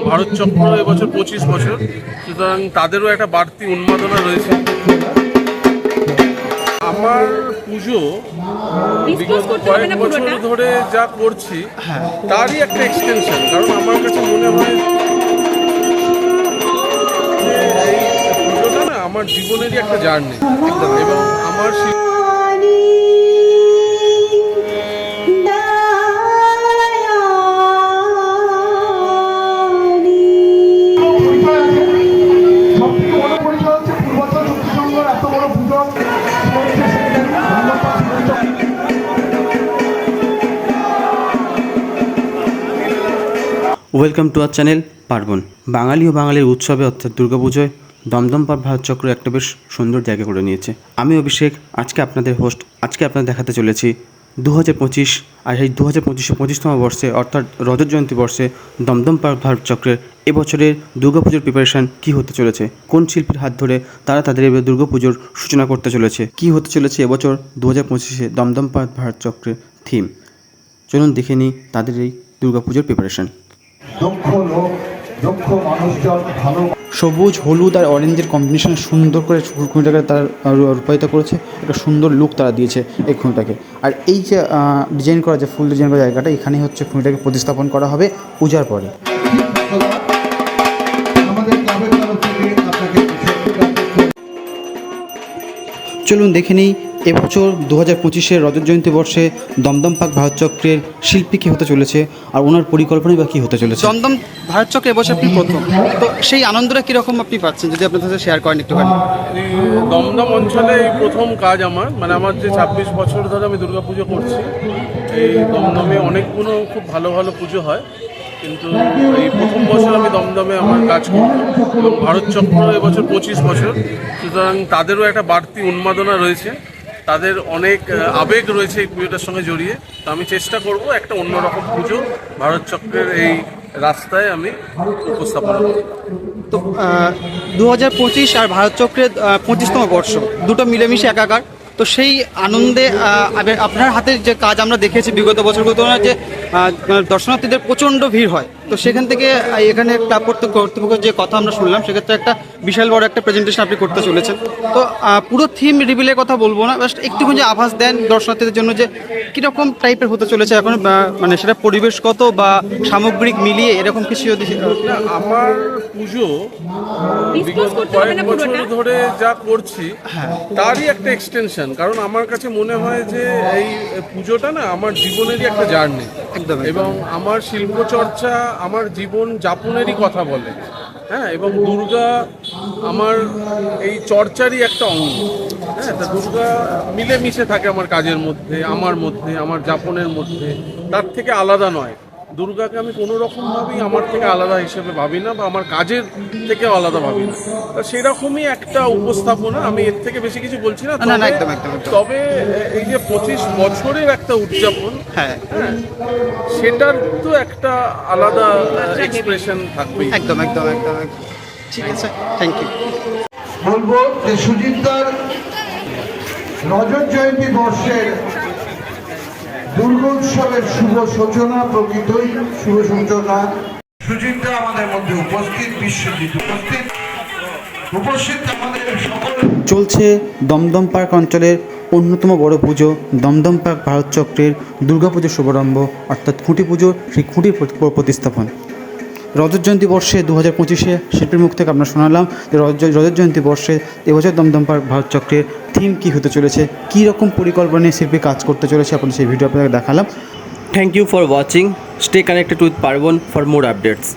ভারত চক্র এবছর 25 বছর, সুতরাং তাদেরও একটা বাড়তি উন্মাদনা রয়েছে। আমার পুজো বিগত কয়েক বছর ধরে যা করছি তারই একটা এক্সটেনশন, কারণ আমার কাছে মনে হয় যে এই পুজোটা না আমার জীবনেরই একটা জার্নি, এবং আমার ওয়েলকাম টু আওয়ার চ্যানেল পার্বণ। বাঙালি ও বাঙালির উৎসবে অর্থাৎ দুর্গাপুজোয় দমদম পার্ক ভারত চক্র একটা বেশ সুন্দর জায়গা করে নিয়েছে। আমি অভিষেক, আজকে আপনাদের হোস্ট। আজকে আপনাদের দেখাতে চলেছি 2025 আর এই 2025 25তম বর্ষে অর্থাৎ রজত জয়ন্তী বর্ষে দমদম পার্ক ভারত চক্রের এবছরের দুর্গাপুজোর প্রিপারেশান কী হতে চলেছে, কোন শিল্পীর হাত ধরে তারা তাদের এবার দুর্গাপুজোর সূচনা করতে চলেছে, কী হতে চলেছে এবছর 2025-এ দমদম পার্ক ভারত চক্রের থিম। চলুন দেখে নিই তাদের এই দুর্গাপুজোর প্রিপারেশান। সবুজ, হলুদ আর অরেঞ্জের কম্বিনেশন সুন্দর করে খুঁটিটাকে তারা রূপায়িত করেছে। একটা সুন্দর লুক তারা দিয়েছে এই খুঁটিটাকে। আর এই যে ডিজাইন করা, যে ফুল ডিজাইন করা জায়গাটা, এখানেই হচ্ছে খুঁটিটাকে প্রতিস্থাপন করা হবে পূজার পরে। চলুন দেখে নিই এবছর 2025-এর রজত জয়ন্তী বর্ষে দমদম পার্ক ভারত চক্রের শিল্পী কী হতে চলেছে আর ওনার পরিকল্পনাই বা কী হতে চলেছে। দমদম ভারত চক্রে এবছর আপনি প্রথম, তো সেই আনন্দটা কীরকম আপনি পাচ্ছেন যদি আপনার সাথে শেয়ার করেন একটুখানি। দমদম অঞ্চলে এই প্রথম কাজ আমার, মানে আমার যে 26 বছর ধরে আমি দুর্গাপুজো করছি, এই দমদমে অনেকগুলো খুব ভালো ভালো পুজো হয়, কিন্তু এই প্রথম বছর আমি দমদমে আমার কাজ করব। এবং ভারত চক্র এবছর 25 বছর, সুতরাং তাদেরও একটা বাড়তি উন্মাদনা রয়েছে, তাদের অনেক আবেগ রয়েছে এই পুজোটার সঙ্গে জড়িয়ে। তো আমি চেষ্টা করব একটা অন্যরকম পুজো ভারত চক্রের এই রাস্তায় আমি উপস্থাপন করব। তো 2025 আর ভারত চক্রের 25তম বর্ষ, দুটো মিলেমিশে একাকার। তো সেই আনন্দে আপনার হাতের যে কাজ আমরা দেখেছি বিগত বছরগুলো, যে দর্শনার্থীদের প্রচণ্ড ভিড় হয়, তো সেখান থেকে এখানে ক্লাব কর্তৃপক্ষের যে কথা আমরা শুনলাম, সেক্ষেত্রে একটা বিশাল বড় একটা প্রেজেন্টেশন আপনি করতে চলেছেন। তো পুরো থিম রিভিলের কথা বলবো না, জাস্ট একটুখানি আভাস দেন দর্শনার্থীদের জন্য যে কীরকম টাইপের হতে চলেছে এখন, মানে সেটা পরিবেশগত বা সামগ্রিক মিলিয়ে এরকম কিছু যদি। আমার পুজো বিগত কয়েক বছর ধরে যা করছি তারই একটা এক্সটেনশন, কারণ আমার কাছে মনে হয় যে এই পুজোটা না আমার জীবনেরই একটা জার্নি, একদম, এবং আমার শিল্পচর্চা আমার জীবন যাপনেরই কথা বলে। হ্যাঁ, এবং দুর্গা আমার এই চর্চারই একটা অঙ্গ। হ্যাঁ, তা দুর্গা মিলেমিশে থাকে আমার কাজের মধ্যে, আমার যাপনের মধ্যে, তার থেকে আলাদা নয়। দুর্গাকে আমি কোনো রকমভাবেই আমার থেকে আলাদা হিসেবে ভাবি না, বা আমার কাজের থেকেও আলাদা ভাবি না। তা সেরকমই একটা উপস্থাপনা, আমি এর থেকে বেশি কিছু বলছি না। তবে এই যে 25 বছরের একটা উদযাপন, হ্যাঁ, সেটার তো একটা আলাদা এক্সপ্রেশন থাকবে। একদম। ঠিক আছে, থ্যাংক ইউ। বলবো যে সুজিতদার রজত জয়ন্তী বর্ষের দুর্গোৎসবের শুভ সূচনা, প্রকৃতই শুভ সূচনা। সুজিতদা আমাদের মধ্যে উপস্থিত, বিশ্বজিৎ উপস্থিত আমাদের সকল। চলছে দমদম পার্ক অঞ্চলের অন্যতম বড় পুজো দমদম পার্ক ভারত চক্রের দুর্গাপুজোর শুভারম্ভ, অর্থাৎ খুঁটি পুজোর সেই খুঁটির প্রতিস্থাপন। রজত জয়ন্তী বর্ষে 2025-এ শিল্পীর মুখ থেকে আমরা শোনালাম যে রজত জয়ন্তী বর্ষে এবছর দমদম পার্ক ভারত চক্রের থিম কী হতে চলেছে, কী রকম পরিকল্পনা নিয়ে শিল্পী কাজ করতে চলেছে, আপনাদের সেই ভিডিও আপনাদের দেখালাম। Thank you for watching. Stay connected with Parbon for more updates.